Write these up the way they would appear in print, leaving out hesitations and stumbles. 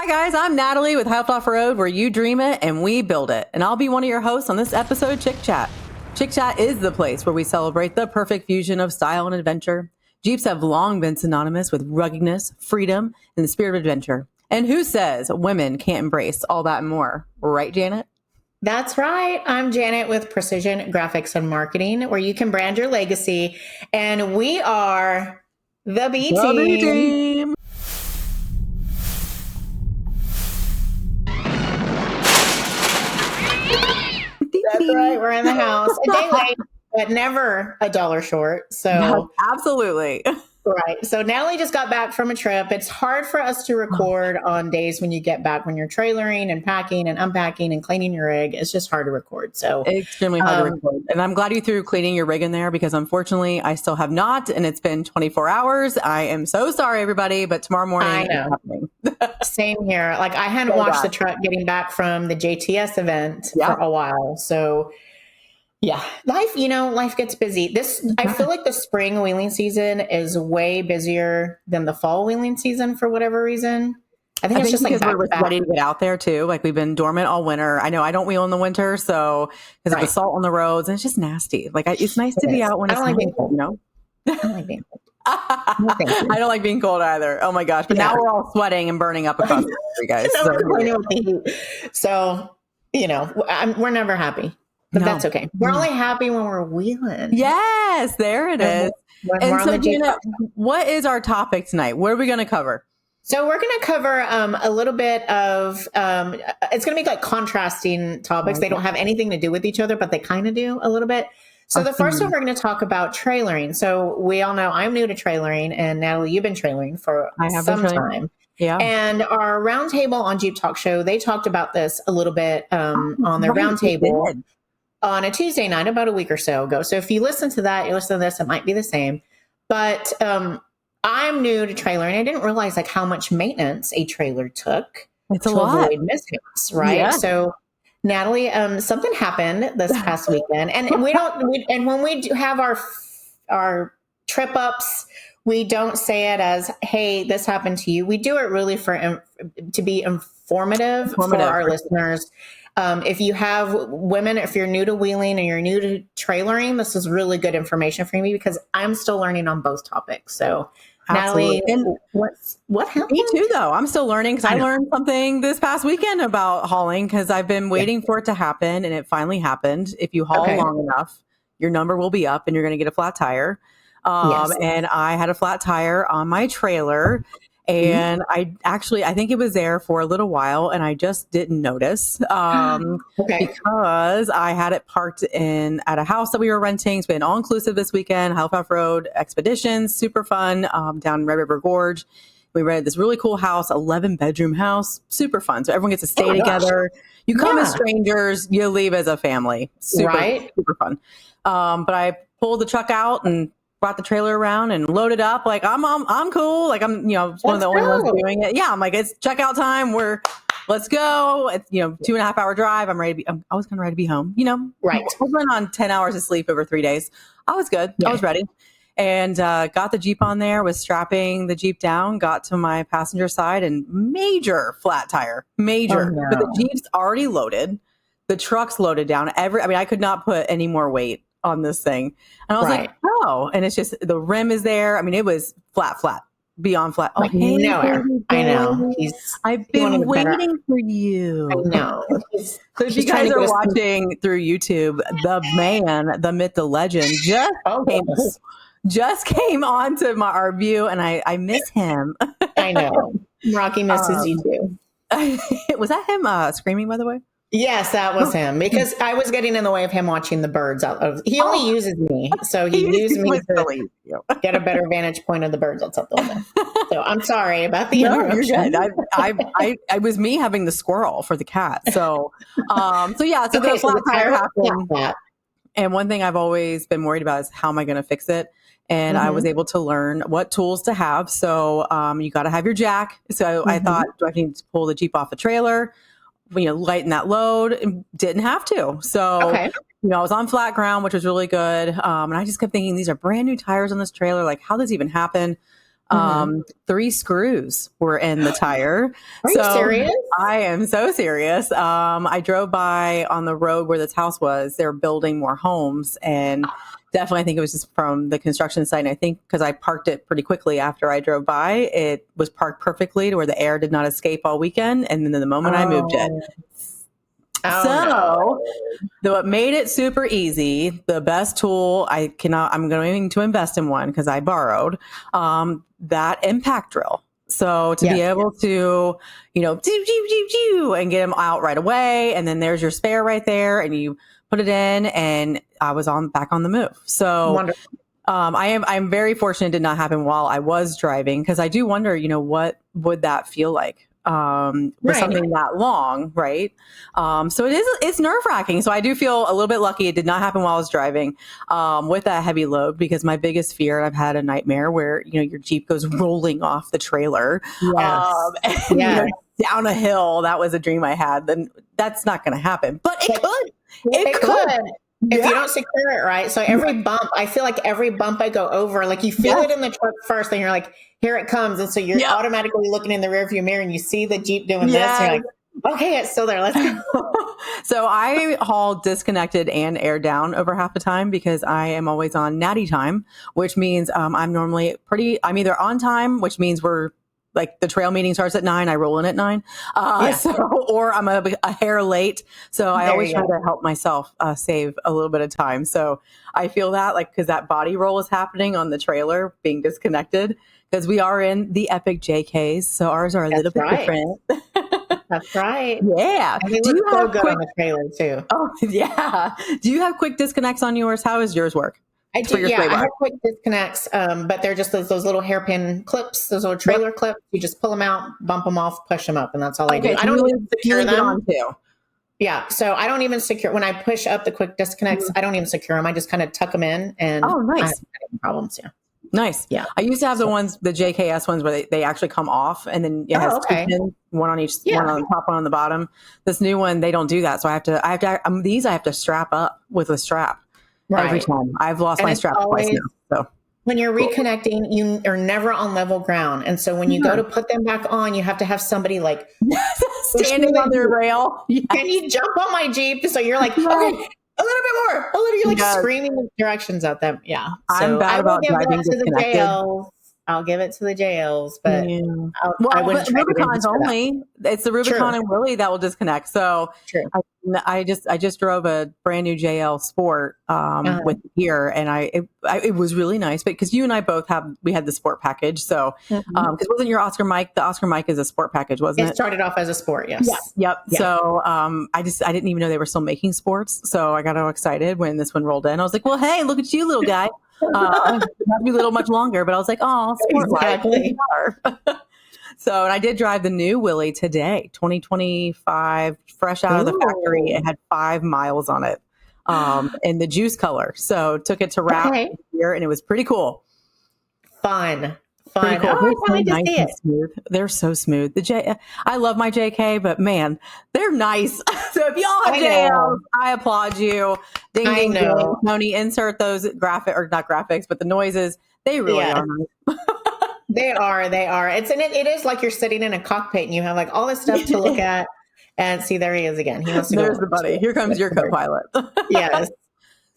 guys, I'm Natalie with Hyped Off Road, where you dream it and we build it. And I'll be one of your hosts on this episode of Chick Chat. Chick Chat is the place where we celebrate the perfect fusion of style and adventure. Jeeps have long been synonymous with ruggedness, freedom, and the spirit of adventure. And who says women can't embrace all that and more? Right, Janet? That's right. I'm Janet with Precision Graphics and Marketing, where you can brand your legacy. And we are the B Team. That's right. We're in the house. A day late, but never a dollar short. So absolutely. Right. So Natalie just got back from a trip. It's hard for us to record on days when you get back, when you're trailering and packing and unpacking and cleaning your rig. It's just hard to record. So extremely hard to record. And I'm glad you threw cleaning your rig in there, because unfortunately I still have not. And it's been 24 hours. I am so sorry, everybody. But tomorrow morning, I know. It's happening. Same here. Like, I hadn't watched the truck getting back from the JTS event for a while. So yeah, life gets busy. I feel like the spring wheeling season is way busier than the fall wheeling season for whatever reason. I think it's just because like we're ready to get out there too. Like, we've been dormant all winter. I know I don't wheel in the winter, so because of the salt on the roads, and it's just nasty. Like, it's nice to be out when it's nice, cold. You know? I don't like being cold. I don't like being cold either. Oh my gosh! But now we're all sweating and burning up across the country, guys. So we're never happy. But that's okay. We're only happy when we're wheeling. Yes, there it is. And so, Gina, what is our topic tonight? What are we going to cover? So we're going to cover a little bit of, it's going to be like contrasting topics. They don't have anything to do with each other, but they kind of do a little bit. So the first one, we're going to talk about trailering. So we all know I'm new to trailering, and Natalie, you've been trailering for some time. Yeah. And our roundtable on JTalk Show, they talked about this a little bit on their roundtable on a Tuesday night about a week or so ago. So if you listen to that, you listen to this, it might be the same. But I'm new to trailering. I didn't realize like how much maintenance a trailer took to avoid mishaps, right? Yeah. So Natalie, something happened this past weekend, and when we do have our trip ups, we don't say it as, "Hey, this happened to you." We do it really to be informative for our listeners. If you have women, if you're new to wheeling and you're new to trailering, this is really good information for me, because I'm still learning on both topics. So absolutely. Natalie, what happened? Me too, though. I'm still learning, because I learned something this past weekend about hauling, because I've been waiting for it to happen, and it finally happened. If you haul long enough, your number will be up and you're going to get a flat tire. And I had a flat tire on my trailer. And I think it was there for a little while, and I just didn't notice because I had it parked at a house that we were renting. It's been all inclusive this weekend, Hyped Off Road expeditions, super fun, down Red River Gorge. We rented this really cool house, 11-bedroom house, super fun. So everyone gets to stay together. You come as strangers, you leave as a family. Super fun. But I pulled the truck out and brought the trailer around and loaded up. Like, I'm cool. Like, I'm, one of the only ones doing it. Yeah. I'm like, it's checkout time. Let's go. It's, 2.5 hour drive. I'm ready to be, I was kind of ready to be home, Right. I went on 10 hours of sleep over 3 days. I was good. Yeah. I was ready. And, got the Jeep on there, was strapping the Jeep down, got to my passenger side, and major flat tire, major. Oh, no. But the Jeep's already loaded. The truck's loaded down. I could not put any more weight on this thing. And I was like, and it's just, the rim is there. I mean, it was flat, beyond flat. Like, nowhere. I know. I've been waiting for you. I know. So if you guys are watching through YouTube, the man, the myth, the legend just came onto our view, and I miss him. I know. Rocky misses you too. Was that him screaming, by the way? Yes, that was him, because I was getting in the way of him watching the birds he only uses me. So he used me to get a better vantage point of the birds outside the window. So I'm sorry about the interruption. You're good. I was me having the squirrel for the cat. So the flat tire happened. And one thing I've always been worried about is, how am I going to fix it? And I was able to learn what tools to have. So you got to have your jack. So I thought, do I need to pull the Jeep off a trailer? Lighten that load, and didn't have to. So, I was on flat ground, which was really good. And I just kept thinking, these are brand new tires on this trailer. Like, how does this even happen? 3 screws were in the tire. Are you serious? I am so serious. I drove by on the road where this house was. They're building more homes, and definitely I think it was just from the construction site. And I think because I parked it pretty quickly after I drove by, it was parked perfectly to where the air did not escape all weekend. And then the moment I moved it. What made it super easy, the best tool I'm going to invest in one because I borrowed, that impact drill. So to be able to, and get them out right away. And then there's your spare right there and you put it in, and I was back on the move. So wonderful. I'm very fortunate it did not happen while I was driving, because I do wonder, what would that feel like? For something that long, right? So it's nerve wracking. So I do feel a little bit lucky it did not happen while I was driving with that heavy load, because my biggest fear, I've had a nightmare where, your Jeep goes rolling off the trailer down a hill. That was a dream I had. Then that's not going to happen, but it could. It could. If you don't secure it right. So every bump, I feel like every bump I go over, like you feel it in the truck first, and you're like, here it comes. And so you're automatically looking in the rearview mirror and you see the Jeep doing this. And you're like, okay, it's still there. Let's go. So I haul disconnected and air down over half the time, because I am always on natty time, which means I'm normally I'm either on time, which means we're like the trail meeting starts at 9, I roll in at 9. Or I'm a hair late. So I always try to help myself save a little bit of time. So I feel that, because that body roll is happening on the trailer being disconnected, because we are in the epic JKs. So ours are a little bit different. That's right. Yeah. And they look so good on the trailer too. Oh, yeah. Do you have quick disconnects on yours? How does yours work? I do. I have quick disconnects, but they're just those little hairpin clips, those little trailer clips. You just pull them out, bump them off, push them up, and that's all I do. I don't even secure them. Yeah, so I don't even secure when I push up the quick disconnects. I don't even secure them. I just kind of tuck them in, and nice. I have no problems. Yeah, nice. Yeah, I used to have the JKS ones where they actually come off, and then it has 2 pins, one on each, one on the top, one on the bottom. This new one, they don't do that, so I have to strap up with a strap. Every time. I've lost my strap twice now. So when you're reconnecting, you are never on level ground. And so when you go to put them back on, you have to have somebody like standing on their rail. Yes. Can you jump on my Jeep? So you're like, okay, a little bit more. You're like screaming directions at them. Yeah. So I'm bad about driving disconnected. I'll give it to the JLs, but I wouldn't try Rubicon's only. It's the Rubicon and Willie that will disconnect. So I just drove a brand new JL Sport with gear, and it was really nice. But because you and I both we had the Sport package, so because wasn't your Oscar Mike? The Oscar Mike is a Sport package, wasn't it? It started off as a Sport, yes. Yep. Yeah. So I didn't even know they were still making Sports, so I got all excited when this one rolled in. I was like, well, hey, look at you, little guy. Not be a little much longer, but I was like, oh, exactly. So, and I did drive the new Willie today, 2025, fresh out of the factory. It had 5 miles on it, in the juice color. So took it to wrap here, and it was pretty cool. Fun. Pretty cool. Oh, nice and smooth. They're so smooth. I love my JK, but man, they're nice. So if y'all have JLs, I applaud you. Ding, ding, ding. Tony, insert those not graphics, but the noises. They really are nice. They are. It is like you're sitting in a cockpit and you have like all this stuff to look at. And see, there he is again. He wants to There's the buddy. Here comes your co-pilot. Yes.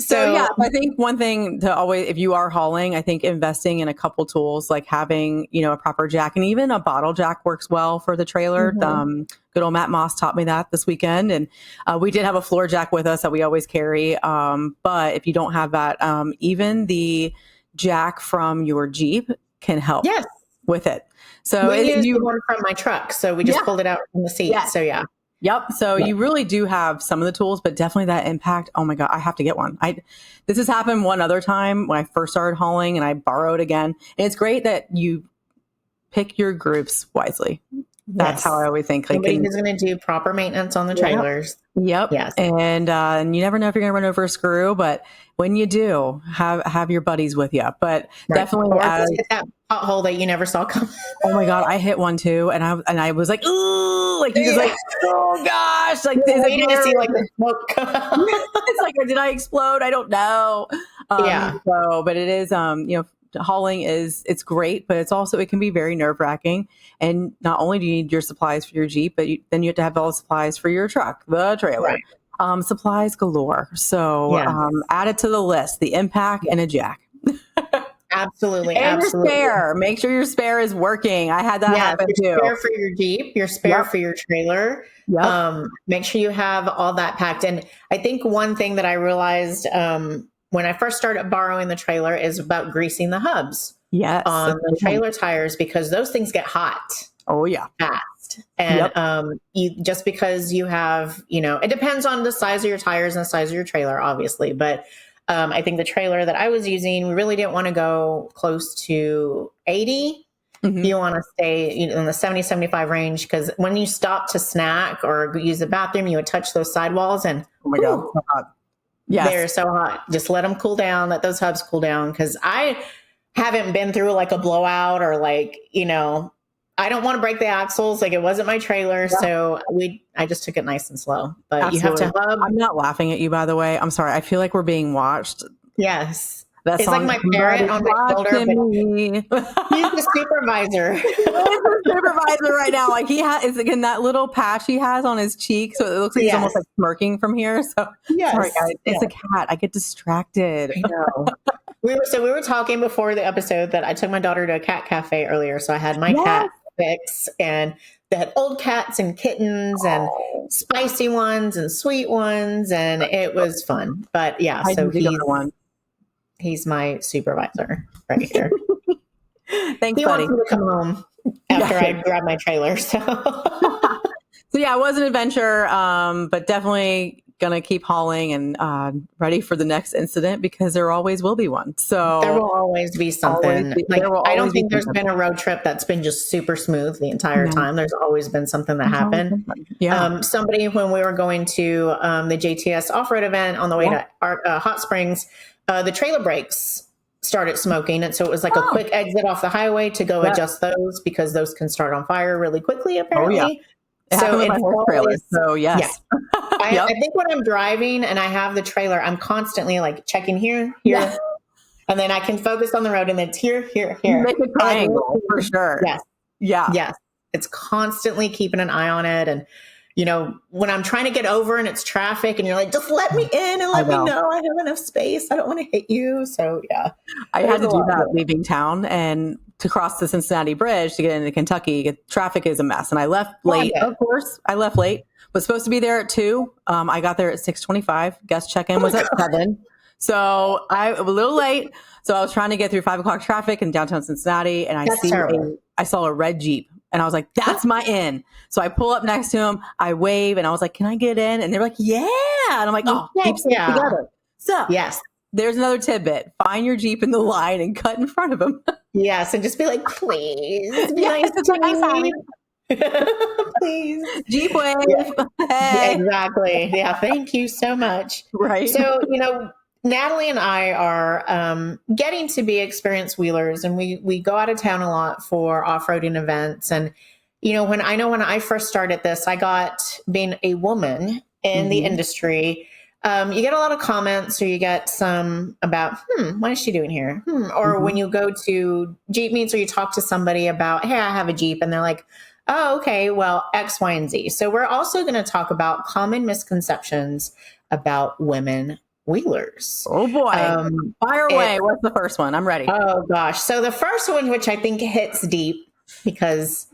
So yeah, I think one thing to always, if you are hauling, I think investing in a couple tools, like having, a proper jack, and even a bottle jack works well for the trailer. Good old Matt Moss taught me that this weekend. And we did have a floor jack with us that we always carry. But if you don't have that, even the jack from your Jeep can help with it. So we used the one from my truck. So we just pulled it out from the seat. Yeah. So yeah. Yep. So you really do have some of the tools, but definitely that impact. Oh my God, I have to get one. This has happened one other time when I first started hauling, and I borrowed again. And it's great that you pick your groups wisely. That's how I always think. Somebody who's going to do proper maintenance on the trailers. Yep. Yes. And you never know if you're going to run over a screw, but when you do, have your buddies with you. But definitely hit that pothole that you never saw coming. Oh my God, I hit one too, and I was like, ooh, like you just like, oh gosh, like waiting to see like the smoke come out. It's like, did I explode? I don't know. So, but it is, hauling it's great, but it can be very nerve wracking. And not only do you need your supplies for your Jeep, but then you have to have all the supplies for your truck, the trailer, supplies galore. So add it to the list, the impact and a jack. Absolutely. And absolutely. your spare. Make sure your spare is working. I had that happen too. Your spare for your Jeep, your spare for your trailer. Make sure you have all that packed. And I think one thing that I realized when I first started borrowing the trailer is about greasing the hubs on the trailer tires, because those things get hot. Oh yeah. Fast. And you just because you have, it depends on the size of your tires and the size of your trailer, obviously. But I think the trailer that I was using, we really didn't want to go close to 80. You want to stay in the 70, 75 range, because when you stop to snack or use the bathroom, you would touch those sidewalls and oh my God, so hot. Yes. They're so hot. Just let them cool down. Let those hubs cool down. Because I haven't been through like a blowout or I don't want to break the axles. Like, it wasn't my trailer. So I just took it nice and slow. But absolutely. You have to hub. I'm not laughing at you, by the way. I'm sorry. I feel like we're being watched. Yes. It's like my parent on my shoulder. He's the supervisor. He's the supervisor right now. Like, he has again that little patch he has on his cheek, so it looks like he's almost like smirking from here. So sorry, guys. It's a cat. I get distracted. I know. We were talking before the episode that I took my daughter to a cat cafe earlier. So I had my cat fix, and they had old cats and kittens and spicy ones and sweet ones, and it was fun. But he's my supervisor right here. Thanks, he buddy. wants me to come home after I grab my trailer. So, so yeah, it was an adventure, but definitely gonna keep hauling and ready for the next incident, because there always will be one. So there will always be something. I don't think there's been a road trip that's been just super smooth the entire time. There's always been something that happened. Somebody, when we were going to the JTS off-road event on the way to Hot Springs, the trailer brakes started smoking. And so it was like a quick exit off the highway to go adjust those, because those can start on fire really quickly, apparently. So it's trailer. So yes. I think when I'm driving and I have the trailer, I'm constantly like checking here, and then I can focus on the road, and then it's here. Make a triangle for sure. Yes. It's constantly keeping an eye on it. And when I'm trying to get over and it's traffic and you're like, just let me in and let me know I have enough space. I don't want to hit you. So I had to do that leaving town, and to cross the Cincinnati Bridge to get into Kentucky, traffic is a mess. And I left late. Of course, I left late. Was supposed to be there at 2. I got there at 6:25. Guest check-in was at 7. So I was a little late. So I was trying to get through 5 o'clock traffic in downtown Cincinnati, and I saw a red Jeep, and I was like, that's my in. So I pull up next to him, I wave, and I was like, can I get in? And they're like, yeah. And I'm like, Jeeps together. So there's another tidbit. Find your Jeep in the line and cut in front of him. Yes. And just be like, please be nice to me. Please. Jeep wave. Hey. Exactly. Yeah. Thank you so much. Right. So, Natalie and I are getting to be experienced wheelers, and we go out of town a lot for off-roading events. And, when I first started this, I got, being a woman in the industry, you get a lot of comments, or you get some about, what is she doing here? Or when you go to Jeep meets, or you talk to somebody about, hey, I have a Jeep, and they're like, oh, okay, well, X, Y, and Z. So we're also going to talk about common misconceptions about women wheelers. Oh boy. Fire away. What's the first one? I'm ready. Oh gosh. So the first one, which I think hits deep, because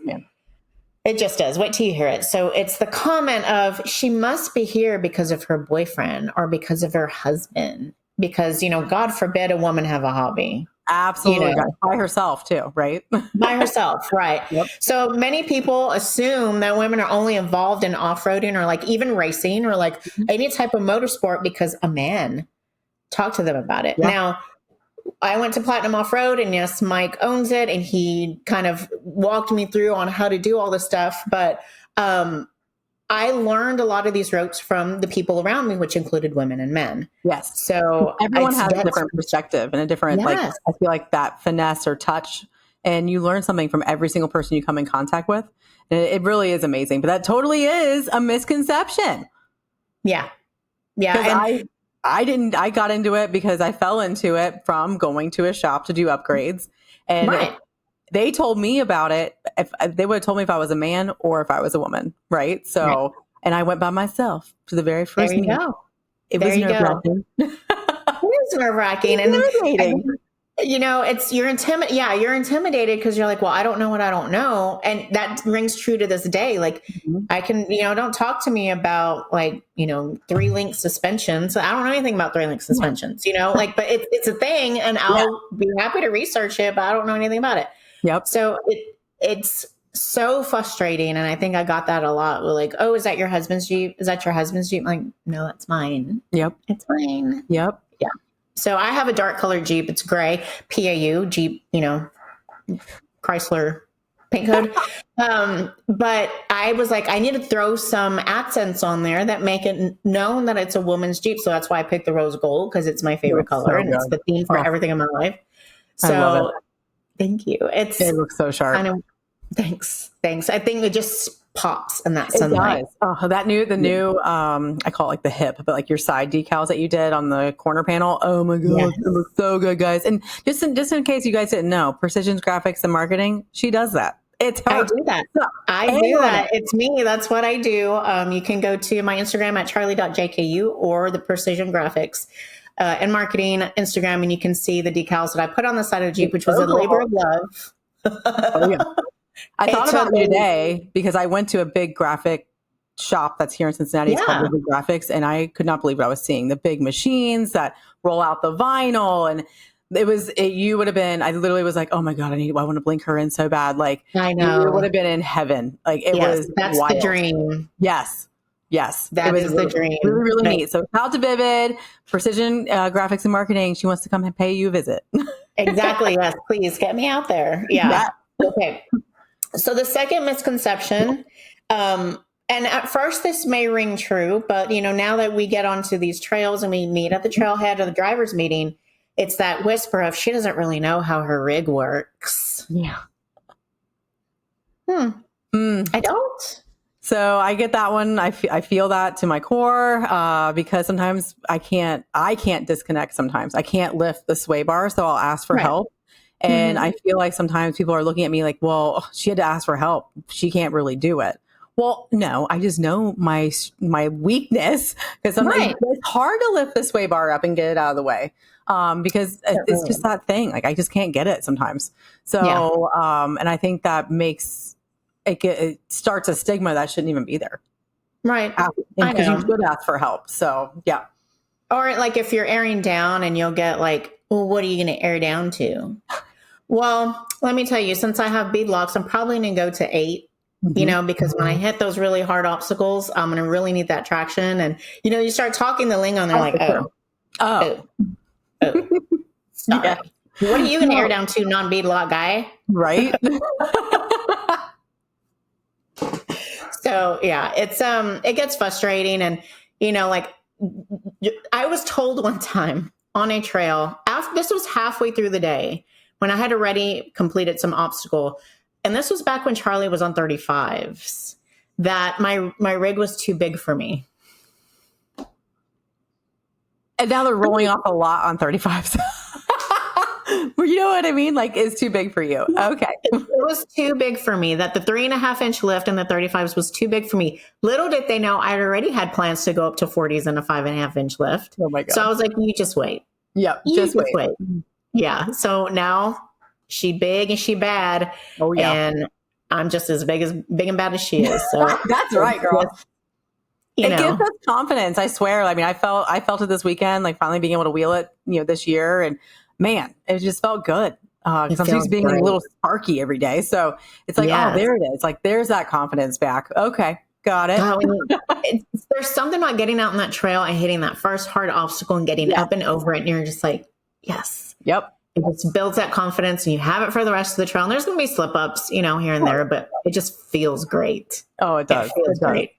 it just does. Wait till you hear it. So it's the comment of, she must be here because of her boyfriend or because of her husband, because, God forbid a woman have a hobby. Absolutely. By herself too, right? By herself, right. Yep. So many people assume that women are only involved in off-roading, or like even racing, or like any type of motorsport, because a man talked to them about it. Yeah. Now, I went to Platinum Off-Road, and yes, Mike owns it, and he kind of walked me through on how to do all this stuff. But I learned a lot of these ropes from the people around me, which included women and men. Yes. So everyone has a different perspective and a different, I feel like that finesse or touch, and you learn something from every single person you come in contact with. And it really is amazing, but that totally is a misconception. Yeah. Yeah. I got into it because I fell into it from going to a shop to do upgrades. And they told me about it. If they would have told me if I was a man or if I was a woman. Right. So, and I went by myself to the very first meeting. Go. It was nerve-wracking. It is nerve-wracking. And you know, you're intimidated because you're like, well, I don't know what I don't know. And that rings true to this day. Like I can, you know, don't talk to me about like, you know, 3-link suspensions. I don't know anything about 3-link suspensions, you know, like, but it's a thing and I'll be happy to research it, but I don't know anything about it. Yep. So it's so frustrating. And I think I got that a lot. We're like, oh, is that your husband's Jeep? Is that your husband's Jeep? I'm like, no, that's mine. Yep. It's mine. Yep. Yeah. So I have a dark colored Jeep. It's gray, PAU Jeep, you know, Chrysler paint code. But I was like, I need to throw some accents on there that make it known that it's a woman's Jeep. So that's why I picked the rose gold because it's my favorite color and it's the theme for everything in my life. So thank you. It looks so sharp. Thanks. I think it just pops in that sunlight. Oh, the new, I call it like the hip, but like your side decals that you did on the corner panel. Oh my God, it looks so good, guys. And just in case you guys didn't know, Precision's Graphics and Marketing, she does that. It's her. I do that. It's me. That's what I do. You can go to my Instagram at charlie.jku or the Precision Graphics and Marketing Instagram, and you can see the decals that I put on the side of the Jeep, which was a labor of love. Oh yeah. I thought about it today because I went to a big graphic shop that's here in Cincinnati. It's called Big Graphics. And I could not believe what I was seeing. The big machines that roll out the vinyl. And you would have been, I literally was like, oh my God, I want to blink her in so bad. Like, I know. You would have been in heaven. Like that's wild. The dream. Yes. That is the dream. Really, really neat. So shout out to Vivid, Precision Graphics and Marketing. She wants to come and pay you a visit. Exactly. Yes. Please get me out there. Yeah. Okay. So the second misconception, and at first this may ring true, but you know, now that we get onto these trails and we meet at the trailhead or the driver's meeting, it's that whisper of she doesn't really know how her rig works. Yeah. I don't. So I get that one. I feel that to my core because sometimes I can't disconnect. Sometimes I can't lift the sway bar, so I'll ask for help. And I feel like sometimes people are looking at me like, well, she had to ask for help. She can't really do it. Well, no, I just know my weakness because sometimes it's hard to lift the sway bar up and get it out of the way because it's just that thing. Like I just can't get it sometimes. So, and I think that makes it starts a stigma that shouldn't even be there. Right. Because you should ask for help. So, yeah. Or like if you're airing down and you'll get like, well, what are you going to air down to? Well, let me tell you, since I have beadlocks, I'm probably going to go to 8, you know, because when I hit those really hard obstacles, I'm going to really need that traction. And, you know, you start talking the lingo and they're like, oh. Sorry. What are you going to air down to, non-beadlock guy? Right. So yeah, it gets frustrating. And, you know, like I was told one time on a trail, this was halfway through the day when I had already completed some obstacle. And this was back when Charlie was on 35s, that my rig was too big for me. And now they're rolling off a lot on 35s. You know what I mean? Like it's too big for you. Okay. It was too big for me, that the 3.5-inch lift in the 35s was too big for me. Little did they know I already had plans to go up to 40s and a 5.5-inch lift. Oh my God. So I was like, you just wait. Yep. Just wait. Yeah. So now she big and she bad. Oh yeah. And I'm just as big and bad as she is. So that's right, girl. It gives us confidence. I swear. I mean, I felt it this weekend, like finally being able to wheel it, you know, this year. And man, it just felt good. Because I'm used to being a little sparky every day. So it's like, oh, there it is. Like there's that confidence back. Okay. Got it. There's something about getting out on that trail and hitting that first hard obstacle and getting up and over it. And you're just like, yes. Yep. It just builds that confidence and you have it for the rest of the trail. And there's going to be slip ups, you know, here and there, but it just feels great. Oh, it does. It feels great.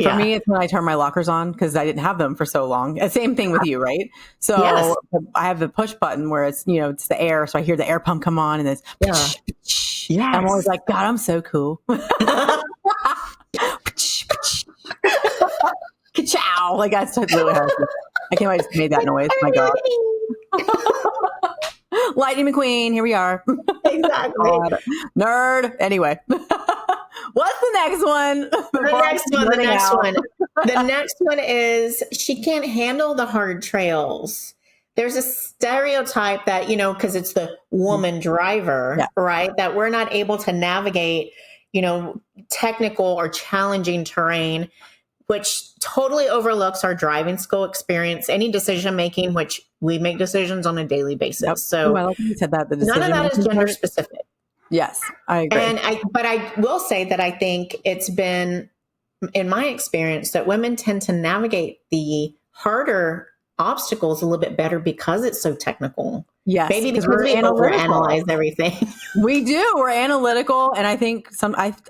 For me, it's when I turn my lockers on because I didn't have them for so long. Same thing with you, right? So I have the push button where it's, you know, it's the air. So I hear the air pump come on and it's, I'm always like, God, I'm so cool. Ka-chow. Like that's really hard. I can't believe I just made that noise. My God. Lightning McQueen, here we are. Exactly. God. Nerd. Anyway. What's the next one? The next one is she can't handle the hard trails. There's a stereotype that, because it's the woman driver, right? That we're not able to navigate, technical or challenging terrain, which totally overlooks our driving school experience, any decision making, which we make decisions on a daily basis. Yep. So I like you said that. none of that is gender specific. Yes, I agree. But I will say that I think it's been, in my experience, that women tend to navigate the harder obstacles a little bit better because it's so technical. Yes, maybe because we overanalyze everything. We do. We're analytical, and I think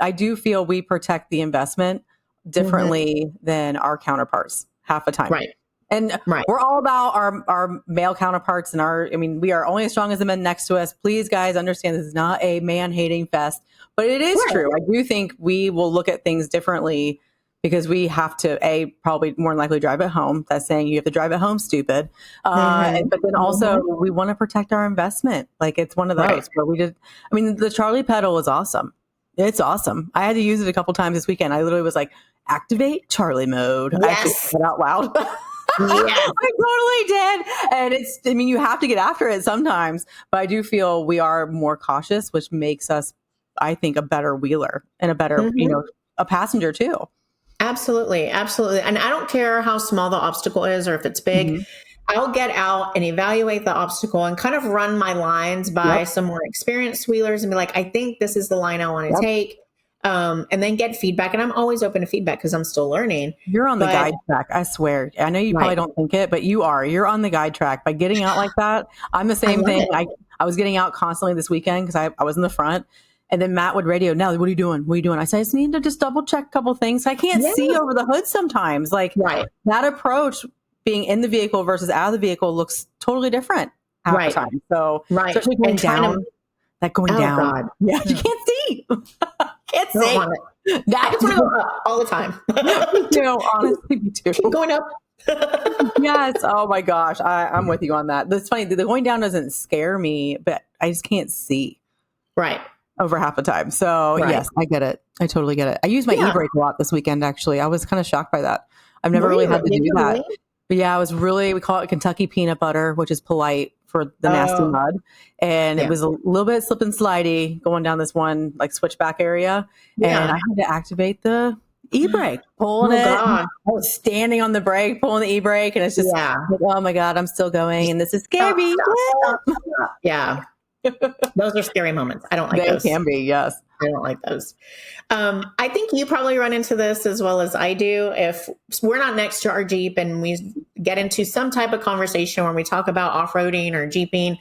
I do feel we protect the investment differently than our counterparts half the time. Right. And we're all about our male counterparts and we are only as strong as the men next to us. Please, guys, understand this is not a man-hating fest, but it is true. I do think we will look at things differently because we have to, probably more than likely drive at home. That's saying you have to drive at home, stupid. But then also we want to protect our investment. Like it's one of those where the Charlie pedal is awesome. It's awesome. I had to use it a couple times this weekend. I literally was like, activate Charlie mode. Yes. I actually said it out loud. Yes. I totally did. And you have to get after it sometimes, but I do feel we are more cautious, which makes us, I think, a better wheeler and a better, a passenger too. Absolutely. Absolutely. And I don't care how small the obstacle is or if it's big, I'll get out and evaluate the obstacle and kind of run my lines by some more experienced wheelers and be like, I think this is the line I want to take. And then get feedback. And I'm always open to feedback because I'm still learning. You're on the guide track. I swear. I know you probably don't think it, but you are. You're on the guide track by getting out like that. I'm the same thing. I was getting out constantly this weekend because I was in the front. And then Matt would radio, Natalie, what are you doing? What are you doing? I said, I just need to just double check a couple things. I can't see over the hood sometimes. Like that approach, being in the vehicle versus out of the vehicle, looks totally different half the time. So especially going down. God. Yeah, you can't see. Can't see. I just want to go up all the time. Honestly, me too. Keep going up. Yes. Oh my gosh. I'm with you on that. That's funny. The going down doesn't scare me, but I just can't see. Right. Over half the time. So yes, I get it. I totally get it. I used my e-brake a lot this weekend, actually. I was kind of shocked by that. I've never really had to do that. But yeah, we call it Kentucky peanut butter, which is polite for the nasty mud. And it was a little bit slip and slidey going down this one like switchback area. And I had to activate the e-brake, pulling it. I was standing on the brake, pulling the e-brake. And it's just, oh my God, I'm still going. And this is scary. Stop. Yeah. Those are scary moments. I don't like those. They can be, yes. I don't like those. I think you probably run into this as well as I do. If we're not next to our Jeep and we get into some type of conversation where we talk about off-roading or Jeeping,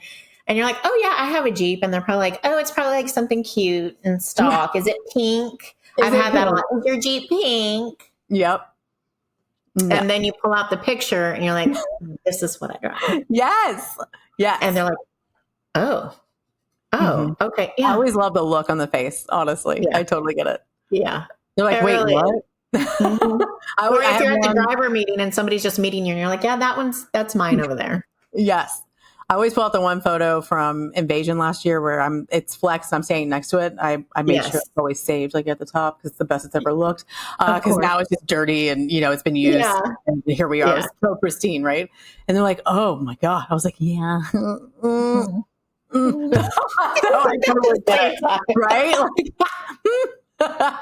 and you're like, oh yeah, I have a Jeep. And they're probably like, oh, it's probably like something cute and stock. Yeah. Is it pink? I've had that a lot. Is your Jeep pink? Yep. And then you pull out the picture and you're like, this is what I drive. Yes. Yeah. And they're like, oh, okay. Yeah. I always love the look on the face, honestly. Yeah. I totally get it. Yeah. They're like, wait, what? Or if you're at the driver meeting and somebody's just meeting you and you're like, yeah, that's mine over there. Yes. I always pull out the one photo from Invasion last year where it's flexed. I'm standing next to it. I made sure it's always saved like at the top because it's the best it's ever looked. Because now it's just dirty and, it's been used. Yeah. And here we are. It's so pristine, right? And they're like, oh my God. I was like, yeah. So I totally get it, right? But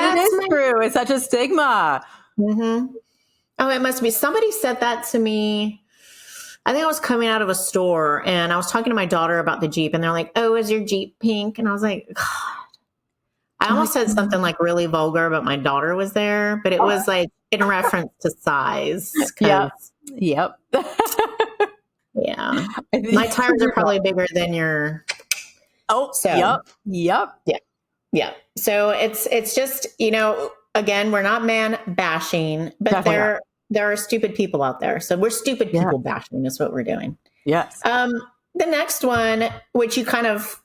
it is true. It's such a stigma. Mm-hmm. Oh, it must be. Somebody said that to me. I think I was coming out of a store and I was talking to my daughter about the Jeep and they're like, oh, is your Jeep pink? And I was like, God. I almost said something like really vulgar, but my daughter was there. But it was like in reference to size. Yep. Yeah. My tires are probably bigger than your. Oh, so, yep. Yeah. So it's just, again, we're not man bashing, but there are stupid people out there. So we're stupid people bashing is what we're doing. Yes. The next one, which you kind of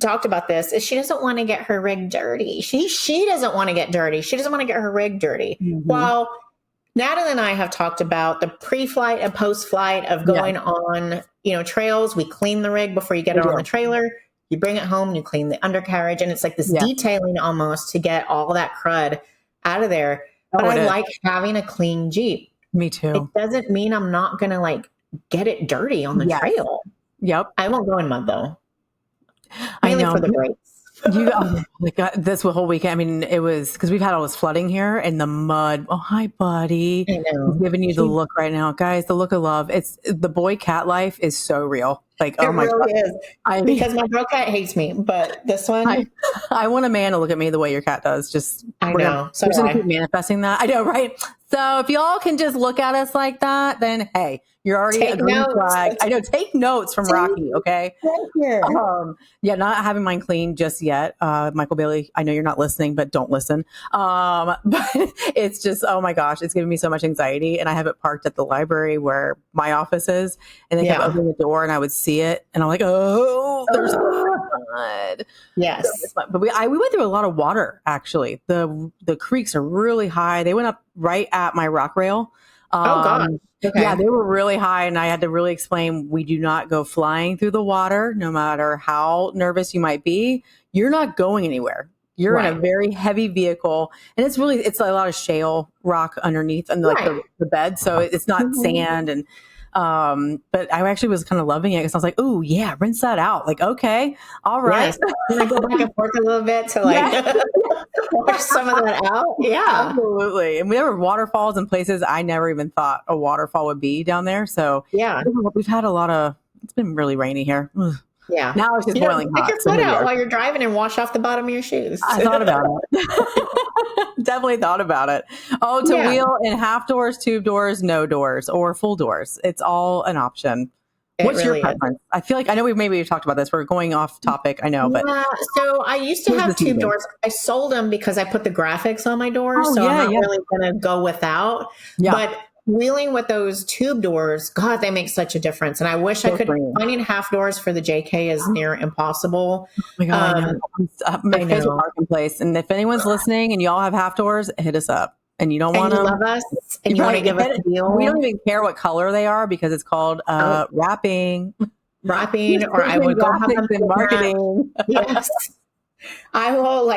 talked about this, is she doesn't want to get her rig dirty. She doesn't want to get dirty. She doesn't want to get her rig dirty. Mm-hmm. Well, Natalie and I have talked about the pre-flight and post-flight of going on, trails. We clean the rig before you get it on the trailer. You bring it home, you clean the undercarriage, and it's like this detailing almost to get all that crud out of there. But I like having a clean Jeep. Me too. It doesn't mean I'm not going to like get it dirty on the trail. Yep. I won't go in mud though. Mainly for the brakes. This whole weekend. I mean, it was because we've had all this flooding here and the mud. Oh, hi, buddy. I know. He's giving you the look right now, guys. The look of love. It's the boy cat life is so real. Like, oh my God. Is. Because my girl cat hates me, but this one, I want a man to look at me the way your cat does. Just I know. We're going to keep manifesting that. I know, right? So if y'all can just look at us like that, then hey, you're already a green flag. I know. Take notes from Rocky. Okay. Thank you. Not having mine clean just yet. Michael Bailey, I know you're not listening, but don't listen. But it's just, oh my gosh, it's giving me so much anxiety. And I have it parked at the library where my office is, and they kept opening the door, and I would see it, and I'm like, oh, there's mud. Yes. But we went through a lot of water. Actually, the creeks are really high. They went up right at my rock rail. God. Okay. Yeah, they were really high, and I had to really explain we do not go flying through the water, no matter how nervous you might be. You're not going anywhere. You're in a very heavy vehicle, and it's a lot of shale rock underneath and the bed, so it's not sand. And but I actually was kind of loving it because I was like, oh yeah, rinse that out. Like, okay, all right. Yes. Can I go back and forth a little bit to wash some of that out? Yeah, absolutely. And there were waterfalls in places I never even thought a waterfall would be down there. So we've had it's been really rainy here. Ugh. Yeah. Now it's just boiling hot. Take your foot out while you're driving and wash off the bottom of your shoes. I thought about it. Definitely thought about it. Oh, to wheel in half doors, tube doors, no doors, or full doors. It's all an option. What's your preference? I feel like I know we've talked about this. We're going off topic. I know, but so I used to have tube doors. I sold them because I put the graphics on my doors, so I'm not really going to go without. Yeah. But wheeling with those tube doors, God, they make such a difference. And I wish I could. Finding half doors for the JK is near impossible. Oh my God, my favorite parking place. And if anyone's listening and y'all have half doors, hit us up. And you don't want to love us, and you want to give us a deal. We don't even care what color they are because it's called wrapping, or I would go have them in marketing. Yes. I will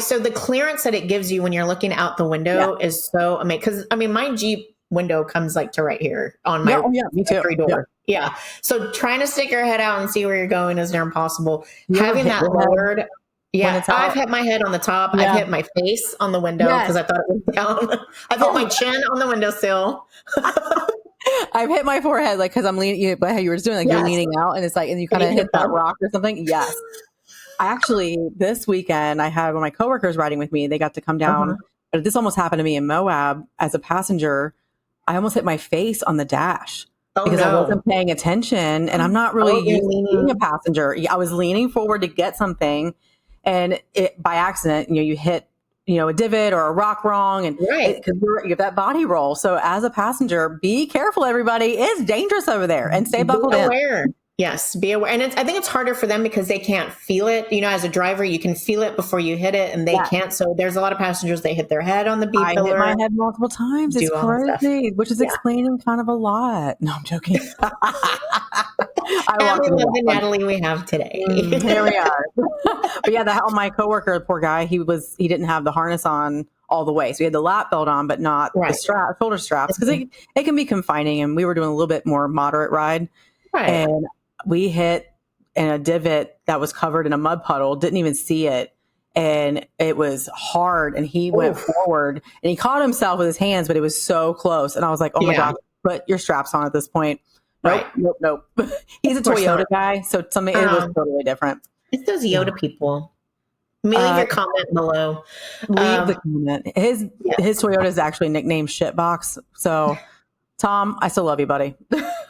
so the clearance that it gives you when you're looking out the window is so amazing. Because I mean, my Jeep window comes to right here on my me too. Every door. Yeah. So trying to stick your head out and see where you're going is near impossible. Having that lowered. Yeah, I've hit my head on the top. Yeah. I've hit my face on the window because I thought it was down. I've hit my chin on the windowsill. I've hit my forehead because I'm leaning. But how you were just doing, you're leaning out, and it's and you kind of hit that rock or something. Yes. I actually this weekend I had one of my coworkers riding with me. They got to come down. But this almost happened to me in Moab as a passenger. I almost hit my face on the dash. Because I wasn't paying attention, and I'm not really used to being a passenger. I was leaning forward to get something. And by accident, you hit, a divot or a rock wrong, and because you have that body roll. So as a passenger, be careful, everybody. It's dangerous over there, and stay buckled in. Yes, be aware. And I think it's harder for them because they can't feel it. As a driver, you can feel it before you hit it, and they can't. So there's a lot of passengers, they hit their head on the B pillar. I hit my head multiple times. It's crazy, which is explaining kind of a lot. No, I'm joking. And we love the Natalie we have today. Here we are. But my coworker, poor guy, he didn't have the harness on all the way. So he had the lap belt on, but not the shoulder straps, because it can be confining. And we were doing a little bit more moderate ride. Right. And we hit in a divot that was covered in a mud puddle, didn't even see it. And it was hard. And he went forward and he caught himself with his hands, but it was so close. And I was like, oh my God, put your straps on at this point. Nope. He's a Toyota guy. So it was totally different. It's those Yoda people. Leave your comment below. Leave the comment. His Toyota is actually nicknamed Shitbox. So Tom, I still love you, buddy.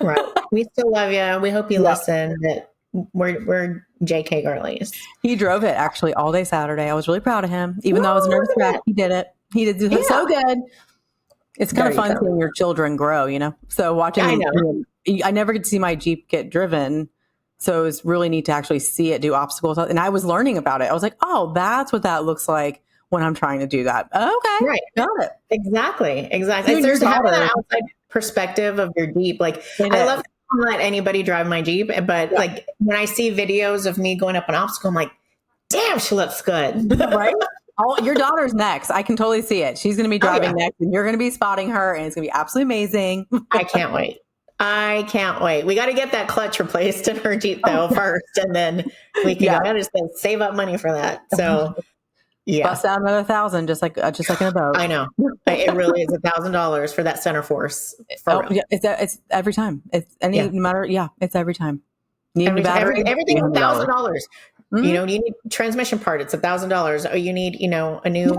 Right. We still love you. We hope you listen. That we're JK girlies. He drove it actually all day Saturday. I was really proud of him. Even though I was a nervous wreck, he did it. He did so good. It's kind of fun seeing your children grow, So watching I never get to see my Jeep get driven. So it was really neat to actually see it do obstacles. And I was learning about it. I was like, oh, that's what that looks like when I'm trying to do that. Okay. Right. Got it. Exactly. You There's and your having that daughter. outside perspective of your Jeep. Like It I is. love to let anybody drive my Jeep, but like when I see videos of me going up an obstacle, I'm like, damn, she looks good. Right? Oh, your daughter's next. I can totally see it. She's going to be driving next, and you're going to be spotting her, and it's going to be absolutely amazing. I can't wait. We got to get that clutch replaced in her Jeep though first, and then we can go. I just save up money for that. So bust out another $1,000, just like in a boat. I know it really is $1,000 for that center force. It's every time. It's no matter. Yeah, it's every time. Need a battery, everything $1,000. You know, you need transmission part. It's $1,000. Or you need, a new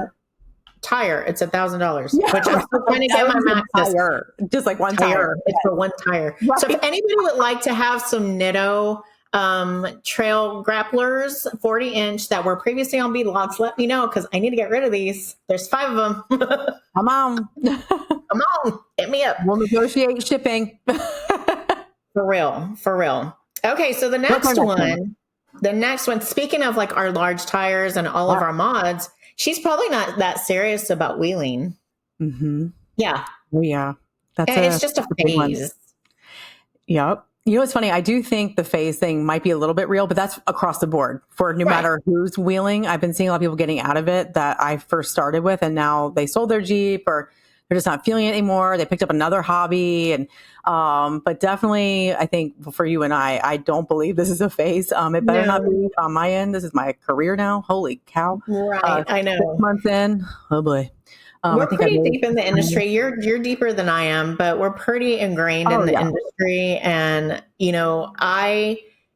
tire. It's $1,000. Which I'm still trying to get my max tire. Just like one tire. It's for one tire. Right. So if anybody would like to have some Nitto trail grapplers, 40-inch that were previously on beadlocks, let me know because I need to get rid of these. There's 5 of them. Come on. Come on. Hit me up. We'll negotiate shipping. For real. Okay, so the next one, speaking of like our large tires and all of our mods, she's probably not that serious about wheeling. Mm-hmm. Yeah. Oh, yeah. It's just a phase. Yep. You know, it's funny. I do think the phase thing might be a little bit real, but that's across the board for no matter who's wheeling. I've been seeing a lot of people getting out of it that I first started with, and now they sold their Jeep or they're just not feeling it anymore. They picked up another hobby. And, but definitely I think for you and I don't believe this is a phase. It better not be on my end. This is my career now. Holy cow. Right. I know. 6 months in. Oh boy. We're pretty deep in the industry. You're deeper than I am, but we're pretty ingrained in the industry. And,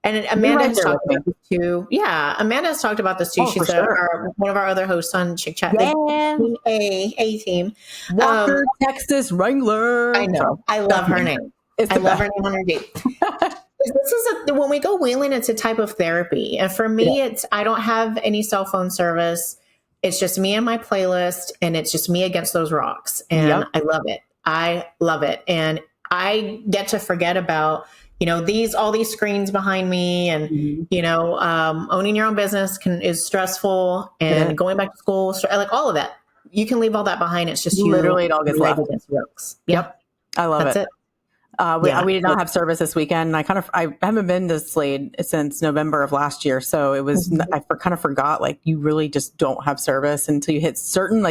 and Amanda has talked about this too. Yeah. Amanda has talked about this too. She's one of our other hosts on Chick Chat. Yeah. A team. Walker, Texas Wrangler. I know. I love her name. I love her name on her Jeep. This is when we go wheeling, it's a type of therapy. And for me, I don't have any cell phone service. It's just me and my playlist, and it's just me against those rocks. And I love it. I love it. And I get to forget about, all these screens behind me and, owning your own business is stressful, and going back to school, like all of that. You can leave all that behind. It's just literally it all gets left against rocks. Yep. I love That's it. We did not have service this weekend. And I haven't been to Slade since November of last year. So it was, I kind of forgot, like you really just don't have service until you hit certain,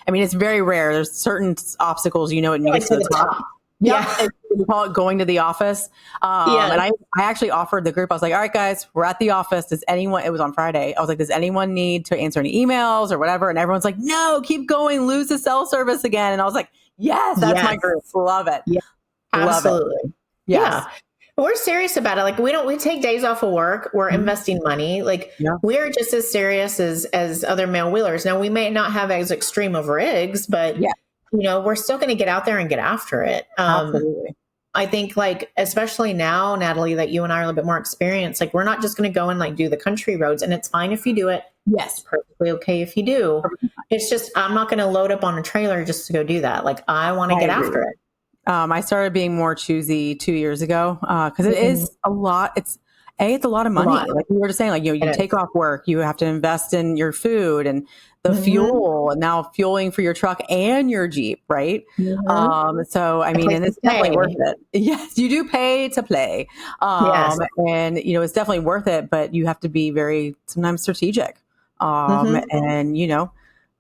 it's very rare. There's certain obstacles, and you get to the top. Yeah. We call it going to the office. And I actually offered the group, I was like, all right, guys, we're at the office. It was on Friday. I was like, does anyone need to answer any emails or whatever? And everyone's like, no, keep going, lose the cell service again. And I was like, yes, that's my group. Love it. Yeah. Absolutely. Yes. Yeah. We're serious about it. Like we take days off of work. We're investing money. Like we're just as serious as other male wheelers. Now we may not have as extreme of rigs, but we're still going to get out there and get after it. Absolutely. I think especially now, Natalie, that you and I are a little bit more experienced, we're not just going to go and do the country roads, and it's fine if you do it. Yes. Perfectly okay if you do. It's just, I'm not going to load up on a trailer just to go do that. I want to get after it. I started being more choosy 2 years ago because it is a lot. It's a lot of money. Like we were just saying, you take off work, you have to invest in your food and the fuel, and now fueling for your truck and your Jeep, right? So and it's definitely worth it. Yes, you do pay to play, and it's definitely worth it. But you have to be very sometimes strategic, and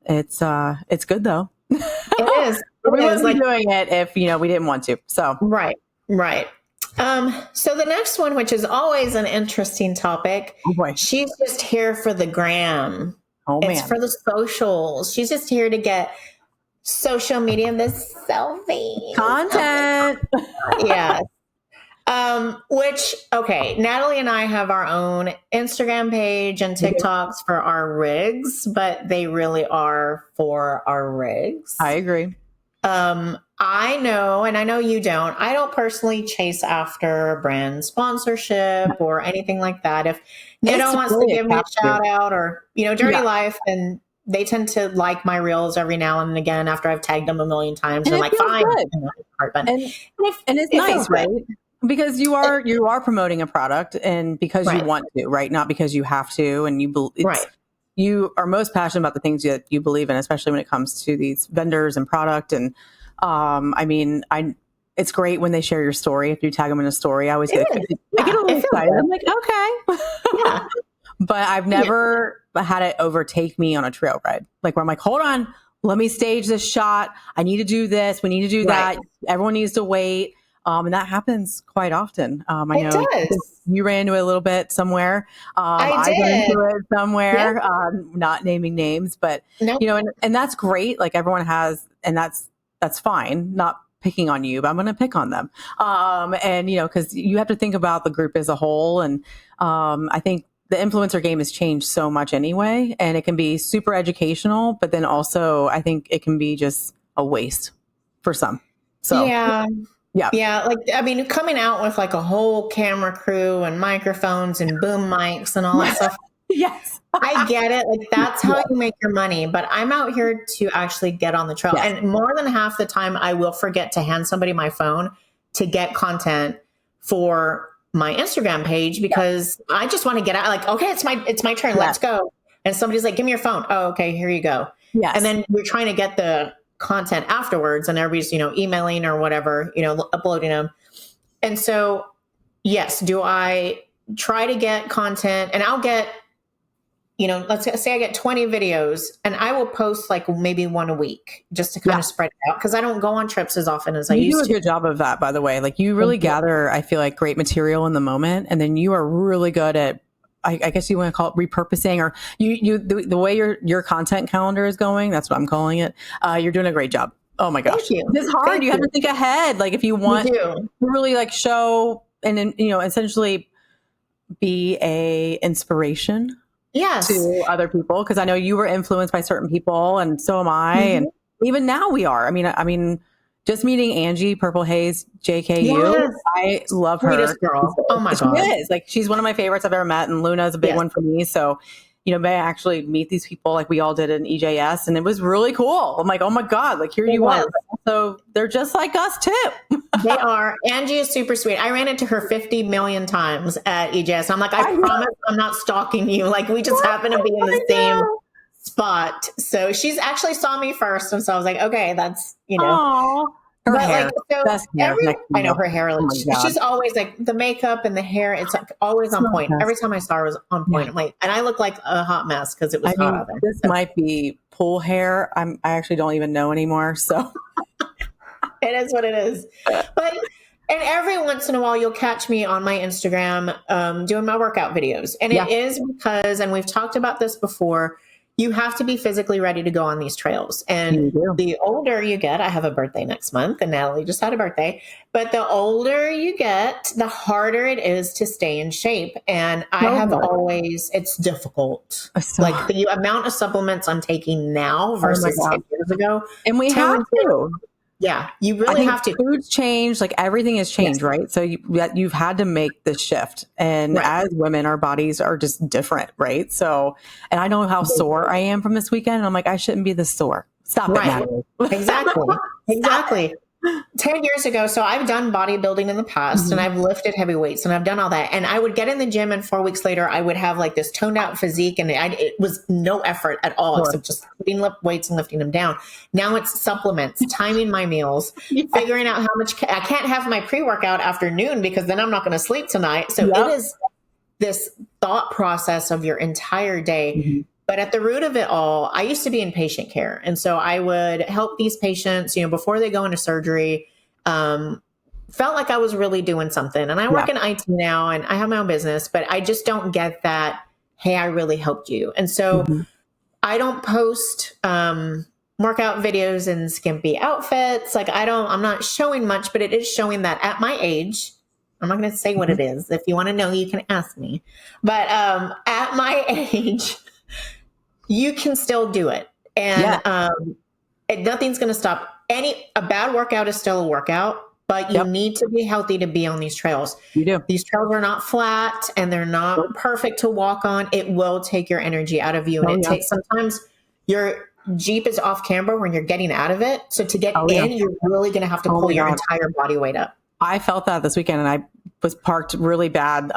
it's good though. It is. We wouldn't be doing it if we didn't want to. So right. So the next one, which is always an interesting topic, she's just here for the gram. It's for the socials. She's just here to get social media, the selfie content. Yes. Natalie and I have our own Instagram page and TikToks for our rigs, but they really are for our rigs. I agree. I know, and I know you don't. I don't personally chase after brand sponsorship or anything like that. If Nitto wants to give me a shout out or, Dirty Life, and they tend to like my reels every now and again after I've tagged them a million times. And they're like, fine. And it's nice, right? Because you are promoting a product, and because you want to, right? Not because you have to, and you believe. Right. you are most passionate about the things that you believe in, especially when it comes to these vendors and product. And it's great when they share your story. If you tag them in a story, I always get a little excited. I'm like, okay. Yeah. But I've never had it overtake me on a trail ride. Like where I'm like, hold on, let me stage this shot. I need to do this. We need to do that. Everyone needs to wait. And that happens quite often. I know you ran into it a little bit somewhere. I ran into it somewhere, not naming names, but and that's great. Like everyone has, and that's fine. Not picking on you, but I'm going to pick on them. Because you have to think about the group as a whole. And I think the influencer game has changed so much anyway, and it can be super educational, but then also I think it can be just a waste for some. So yeah. Like, I mean, coming out with like a whole camera crew and microphones and boom mics and all that stuff. Yes. I get it. Like that's how you make your money, but I'm out here to actually get on the trail. Yes. And more than half the time I will forget to hand somebody my phone to get content for my Instagram page because I just want to get out. Like, okay, it's my turn. Let's go. And somebody's like, give me your phone. Oh, okay, here you go. Yes. And then we're trying to get the content afterwards and everybody's, emailing or whatever, uploading them. And so, yes, do I try to get content and I'll get, let's say I get 20 videos and I will post like maybe one a week just to kind of spread it out because I don't go on trips as often as I used to. You do a good job of that, by the way. Like you really gather, I feel like, great material in the moment. And then you are really good at, I guess you want to call it repurposing, or the way your content calendar is going. That's what I'm calling it. You're doing a great job. Oh my gosh. It's hard. You have to think ahead. Like if you want to really like show and then, essentially be a inspiration to other people. Cause I know you were influenced by certain people and so am I. Mm-hmm. And even now we are, I mean, just meeting Angie Purple Haze, JKU. I love her. Sweetest girl. Oh my God. She is. Like, she's one of my favorites I've ever met. And Luna is a big one for me. So, may I actually meet these people like we all did in EJS. And it was really cool. I'm like, oh my God, like here you are. So they're just like us too. They are. Angie is super sweet. I ran into her 50 million times at EJS. I'm like, I promise I'm not stalking you. Like we just happen to be in the same spot. So she's actually saw me first. And so I was like, okay, that's, Aww. Her hair. Like, so I know her hair. Like, she's always like the makeup and the hair. It's like always on point. Every time I saw her was on point. I'm like, and I look like a hot mess because it was hot out there. This might be pool hair. I actually don't even know anymore. So it is what it is. But and every once in a while, you'll catch me on my Instagram doing my workout videos. And it is because, and we've talked about this before, you have to be physically ready to go on these trails. And the older you get, I have a birthday next month and Natalie just had a birthday, but the older you get, the harder it is to stay in shape. And I have always, it's difficult. Like the amount of supplements I'm taking now versus 10 years ago. And we have to. Yeah, you really have to. Food's changed, like everything has changed, right? So you've had to make this shift. And as women, our bodies are just different, right? So, and I know how sore I am from this weekend. And I'm like, I shouldn't be this sore. Stop it, Natalie. Exactly. 10 years ago. So I've done bodybuilding in the past and I've lifted heavy weights and I've done all that. And I would get in the gym and 4 weeks later, I would have like this toned out physique and it was no effort at all, except just putting weights and lifting them down. Now it's supplements, timing my meals, figuring out how much I can't have my pre-workout after noon because then I'm not going to sleep tonight. So it is this thought process of your entire day. But at the root of it all, I used to be in patient care. And so I would help these patients, before they go into surgery, felt like I was really doing something. And I work in IT now and I have my own business, but I just don't get that, hey, I really helped you. And so I don't post workout videos in skimpy outfits. Like I'm not showing much, but it is showing that at my age, I'm not going to say what it is. If you want to know, you can ask me. But at my age, you can still do it. And nothing's going to stop a bad workout is still a workout, but you need to be healthy to be on these trails. You do. These trails are not flat and they're not perfect to walk on. It will take your energy out of you. And it takes, sometimes your Jeep is off camber when you're getting out of it. So to get in, you're really going to have to pull your entire body weight up. I felt that this weekend and I was parked really bad.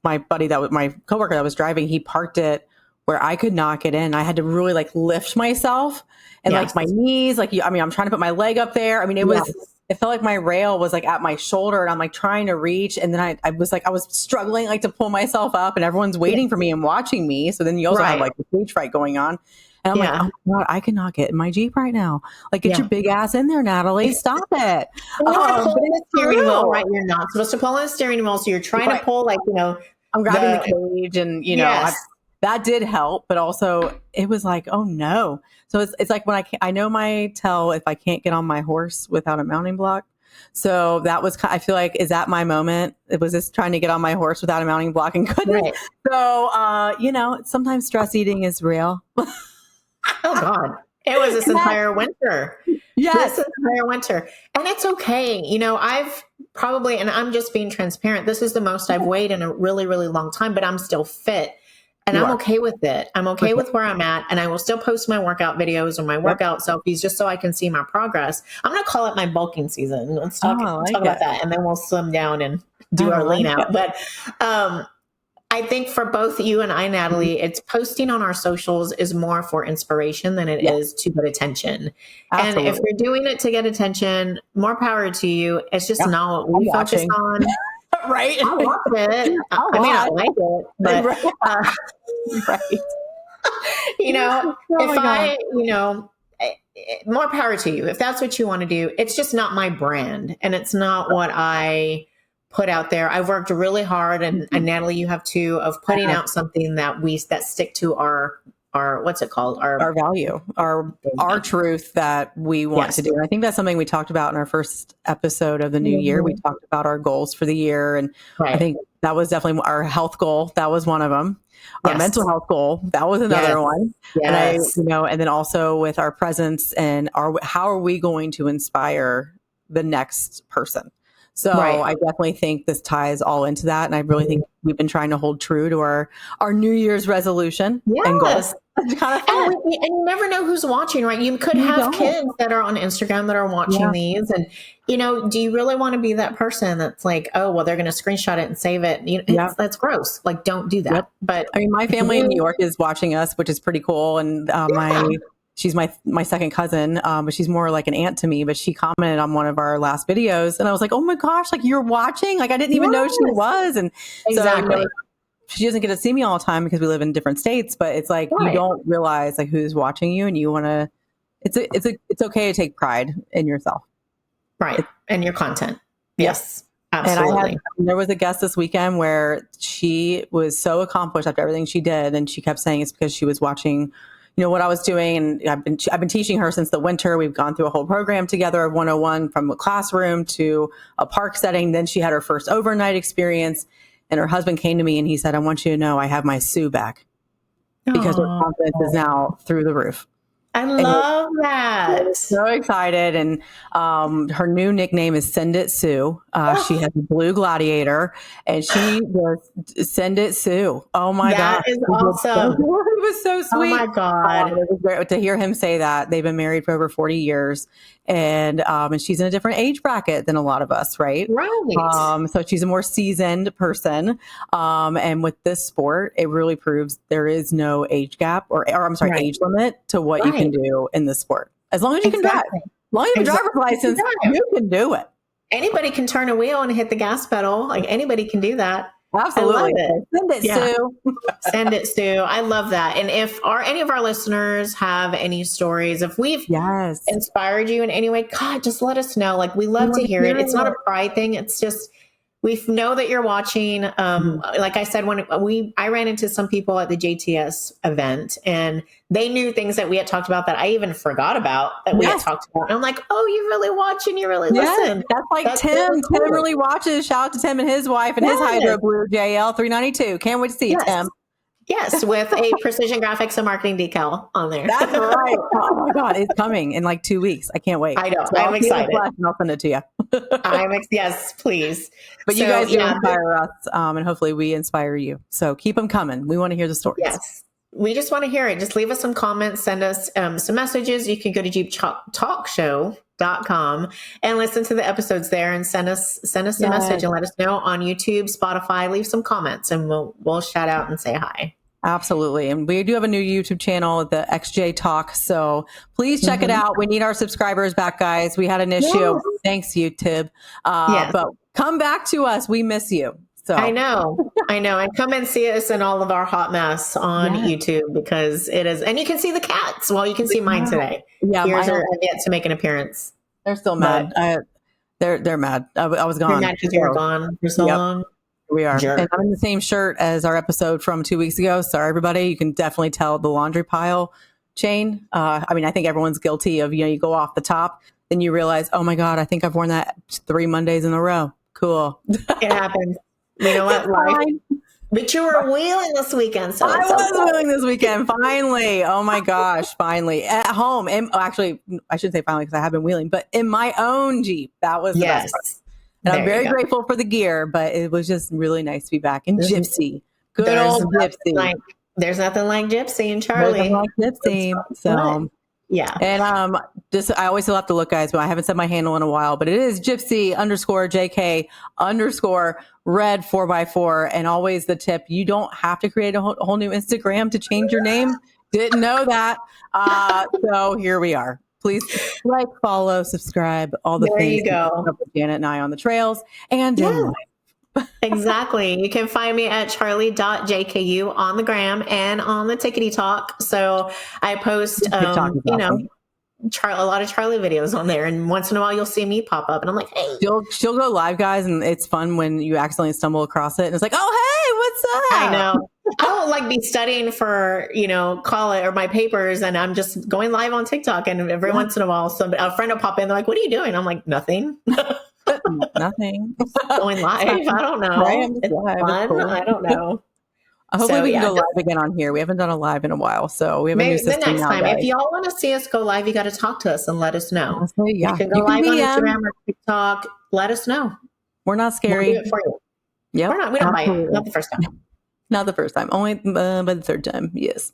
My buddy my coworker that was driving, he parked it where I could not get in. I had to really like lift myself and like my knees, like, I mean, I'm trying to put my leg up there. I mean, it felt like my rail was like at my shoulder and I'm like trying to reach. And then I was struggling like to pull myself up and everyone's waiting for me and watching me. So then you also have like the stage fright going on. And I'm like, oh my God, I cannot get in my Jeep right now. Like, get your big ass in there, Natalie. Stop it. You're not pulling the steering wheel, right? You're not supposed to pull on the steering wheel. So you're trying to pull, like, I'm grabbing the cage and, that did help. But also it was like, oh no. So it's like when I know my tell if I can't get on my horse without a mounting block. So that was, I feel like, is that my moment? It was just trying to get on my horse without a mounting block and couldn't. Right. So, sometimes stress eating is real. Oh God. It was this entire winter. Yes. This entire winter. And it's okay. I've probably, and I'm just being transparent, this is the most I've weighed in a really, really long time, but I'm still fit. And I'm okay with it. I'm okay with where I'm at. And I will still post my workout videos or my workout selfies just so I can see my progress. I'm going to call it my bulking season. Let's talk about that. And then we'll slim down and do our lean out. But I think for both you and I, Natalie, it's posting on our socials is more for inspiration than it is to get attention. Absolutely. And if you're doing it to get attention, more power to you. It's just not what we focus on. Right. I watch it. I mean, I like it, but more power to you. If that's what you want to do, it's just not my brand and it's not what I put out there. I've worked really hard and Natalie, you have too, of putting out something that stick to our what's it called? Our value, our truth that we want to do. And I think that's something we talked about in our first episode of the new year. We talked about our goals for the year. And I think that was definitely our health goal. That was one of them. Our mental health goal. That was another one. Yes. And and then also with our presence and how are we going to inspire the next person? So I definitely think this ties all into that. And I really think we've been trying to hold true to our New Year's resolution and goals. It's kind of fun. And you never know who's watching, right? You could have kids that are on Instagram that are watching these. And, do you really want to be that person that's like, oh, well, they're going to screenshot it and save it? That's gross. Like, don't do that. Yep. But I mean, my family in New York is watching us, which is pretty cool. And she's my second cousin, but she's more like an aunt to me, but she commented on one of our last videos and I was like, oh my gosh, like you're watching? Like I didn't even know she was. And so she doesn't get to see me all the time because we live in different states, but it's like, you don't realize like who's watching you and you want to, it's okay to take pride in yourself. Right. And your content. Yes. Absolutely. And there was a guest this weekend where she was so accomplished after everything she did. And she kept saying it's because she was watching what I was doing. And I've been teaching her since the winter. We've gone through a whole program together of 101 from a classroom to a park setting. Then she had her first overnight experience and her husband came to me and he said, I want you to know I have my Sue back because her confidence is now through the roof. I love that. So excited. And her new nickname is Send It Sue. She has a blue gladiator and she was Send It Sue. Oh my God. That is awesome. It was so sweet. Oh my God. It was great to hear him say that. They've been married for over 40 years and she's in a different age bracket than a lot of us. Right. Right. So she's a more seasoned person. And with this sport, it really proves there is no age gap or age limit to what you can do in this sport. As long as you can drive. As long as you have a driver's license, you can do it. Anybody can turn a wheel and hit the gas pedal. Like anybody can do that. Absolutely. Send it, Sue. Send it, Sue. I love that. And if any of our listeners have any stories, if we've inspired you in any way, God, just let us know. Like we love to hear it. It's not a pride thing. It's just, we know that you're watching. Like I said, when I ran into some people at the JTS event and they knew things that we had talked about that I even forgot about that we had talked about. And I'm like, oh, you really watching? You really listen. That's like Tim. Really cool. Tim really watches. Shout out to Tim and his wife and his Hydro Blue JL 392. Can't wait to see you, Tim. Yes, with a Precision Graphics and Marketing decal on there. That's right. Oh my God, it's coming in like 2 weeks. I can't wait. I know. So I'm excited. I'll send it to you. Yes, please. But you guys do inspire us, and hopefully we inspire you. So keep them coming. We want to hear the stories. Yes. We just want to hear it. Just leave us some comments, send us some messages. You can go to JTalk.com and listen to the episodes there and send us a message and let us know on YouTube, Spotify, leave some comments and we'll shout out and say hi. Absolutely. And we do have a new YouTube channel, the XJTalk. So please check it out. We need our subscribers back, guys. We had an issue. Yes. Thanks, YouTube. Yes. But come back to us. We miss you. So I know. And come and see us in all of our hot mess on YouTube, because it is, and you can see the cats. Well, you can see mine today. Yeah. Yours are yet to make an appearance. They're still mad. They're mad. I was gone. You're mad because you were gone for so long. We are. Jerk. And I'm in the same shirt as our episode from 2 weeks ago. Sorry, everybody. You can definitely tell the laundry pile chain. I mean, I think everyone's guilty of, you go off the top, then you realize, oh my God, I think I've worn that 3 Mondays in a row. Cool. It happens. You know what? Life. But you were wheeling this weekend. So I was wheeling this weekend. Finally. Oh my gosh. Finally. At home. And actually, I shouldn't say finally because I have been wheeling, but in my own Jeep. That was the best part. And I'm very grateful for the gear, but it was just really nice to be back in Gypsy. Good old Gypsy. There's nothing like Gypsy and Charlie. Gypsy. So yeah. And I always still have to look, guys, but I haven't said my handle in a while, but it is Gypsy_JK_red 4x4. And always the tip, you don't have to create a whole new Instagram to change your name. Didn't know that. So here we are. Please like, follow, subscribe, all the things. There you go. Janet and I on the trails and in life. Exactly. You can find me at charlie.jku on the gram and on the Tickety Talk. So I post, a lot of Charlie videos on there, and once in a while you'll see me pop up and I'm like, hey. She'll go live, guys, and it's fun when you accidentally stumble across it and it's like, oh, hey, what's up? I know. I'll be studying for, college or my papers, and I'm just going live on TikTok, and every once in a while a friend will pop in. They're like, what are you doing? I'm like, nothing. Nothing. Going live. I don't know. Right? It's fun. Cool. I don't know. Hopefully we can go live again on here. We haven't done a live in a while, so we have a new system the next now, time. guys. If y'all want to see us go live, you got to talk to us and let us know. Yeah. You can go live on Instagram or TikTok. Let us know. We're not scary. We'll do it for you. Yeah, we're not. We don't bite. Not the first time. Not the first time. Only by the third time. Yes.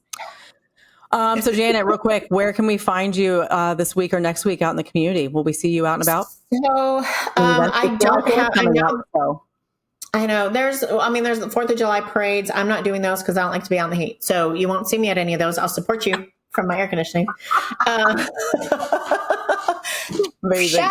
So Janet, real quick, where can we find you this week or next week out in the community? Will we see you out and about? So I don't have. I know there's the 4th of July parades. I'm not doing those because I don't like to be out in the heat. So you won't see me at any of those. I'll support you from my air conditioning. Shout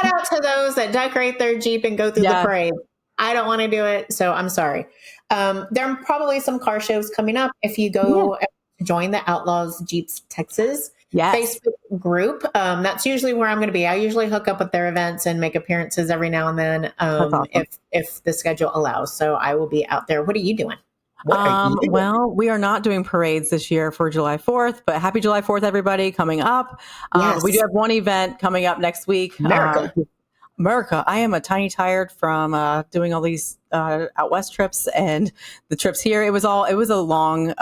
out to those that decorate their Jeep and go through the parade. I don't want to do it, so I'm sorry. There are probably some car shows coming up. If you go join the Outlaws Jeeps Texas Facebook group, that's usually where I'm going to be. I usually hook up with their events and make appearances every now and then, awesome. if the schedule allows. So I will be out there. What are you doing? Well, we are not doing parades this year for July 4th, but happy July 4th, everybody, coming up. We do have one event coming up next week. America. I am a tiny tired from doing all these out west trips and the trips here. It was a long,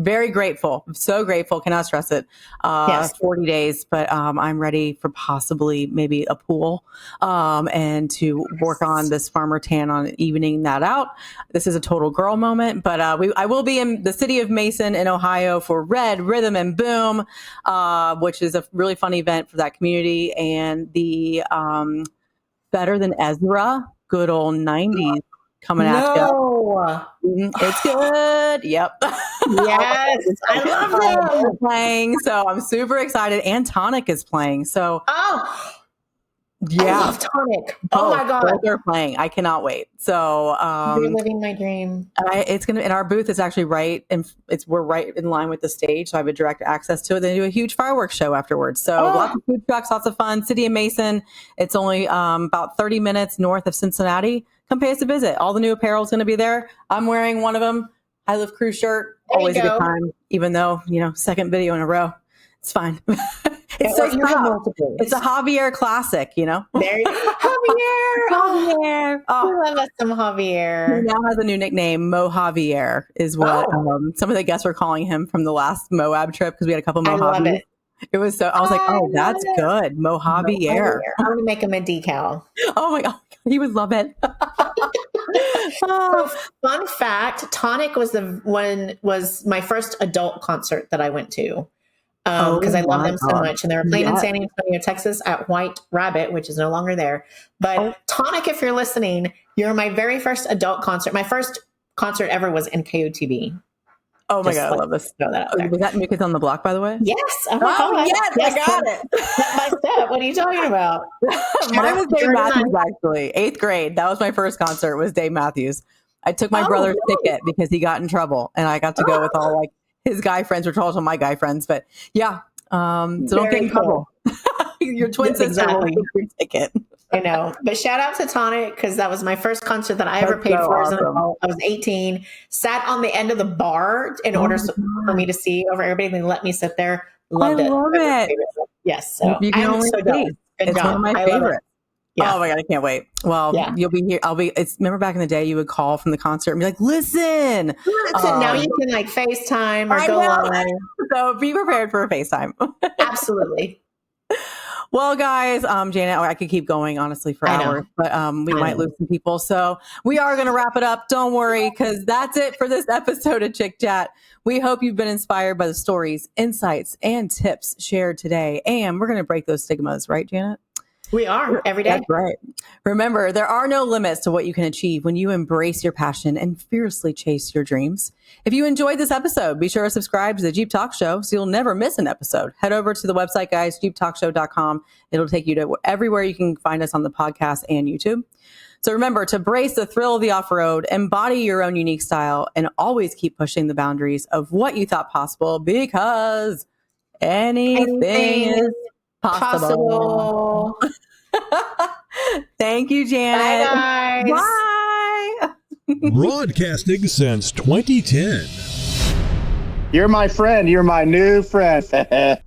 very grateful. So grateful. Cannot stress it. 40 days, but I'm ready for possibly maybe a pool and to work on this farmer tan on evening that out. This is a total girl moment, but I will be in the city of Mason in Ohio for Red Rhythm and Boom, which is a really fun event for that community. And the Better Than Ezra, good old 90s. Coming at you. It's good. Yep. Yes. I love them. Playing. So I'm super excited. And Tonic is playing. So I love Tonic. Oh my God. They're playing. I cannot wait. So you're living my dream. It's gonna in our booth is actually right and we're right in line with the stage. So I have a direct access to it. They do a huge fireworks show afterwards. So lots of food trucks, lots of fun. City of Mason. It's only about 30 minutes north of Cincinnati. Come pay us a visit. All the new apparel is going to be there. I'm wearing one of them. I Live Crew shirt. Always a good time, even though, second video in a row. It's fine. It's a Javier classic, There you go. Javier. Oh, I love us some Javier. He now has a new nickname. Mo Javier is what some of the guests were calling him from the last Moab trip because we had a couple Mojaves. It was so, I was like, that's good. Mo Javier. I'm going to make him a decal. Oh my God. He would love it. So, fun fact, Tonic was my first adult concert that I went to. Because I love them so much. And they were playing in San Antonio, Texas at White Rabbit, which is no longer there. But Tonic, if you're listening, you're my very first adult concert. My first concert ever was in KOTB. Oh my God, I love this. Throw that out there. Was that New Kids on the Block, by the way? Yes. Oh, yes, I got it. Step by step. What are you talking about? Mine was Dave Matthews, actually. 8th grade. That was my first concert, was Dave Matthews. I took my brother's ticket because he got in trouble, and I got to go with all like his guy friends, which are also my guy friends. But yeah, so don't get in trouble. Your twin sister will take your ticket. I know. But shout out to Tonic, because that was my first concert that I ever paid for as an adult. I was 18, sat on the end of the bar in order for me to see over everybody. They let me sit there. Loved it. I love it. Yes. So you can I'm only so see. It's one of my favorites. Yeah. Oh my God, I can't wait. Well, you'll be here. Remember back in the day, you would call from the concert and be like, listen. Now you can like FaceTime or go live. So be prepared for a FaceTime. Absolutely. Well, guys, Janet, I could keep going, honestly, for hours, but we might lose some people. So we are going to wrap it up. Don't worry, because that's it for this episode of Chick Chat. We hope you've been inspired by the stories, insights, and tips shared today. And we're going to break those stigmas, right, Janet? We are every day. That's right. Remember, there are no limits to what you can achieve when you embrace your passion and fiercely chase your dreams. If you enjoyed this episode, be sure to subscribe to the JTalk Show so you'll never miss an episode. Head over to the website, guys, JTalk.com. It'll take you to everywhere you can find us on the podcast and YouTube. So remember to embrace the thrill of the off-road, embody your own unique style, and always keep pushing the boundaries of what you thought possible, because anything is possible. Thank you, Janet. Bye, guys. Bye. Broadcasting since 2010. You're my friend. You're my new friend.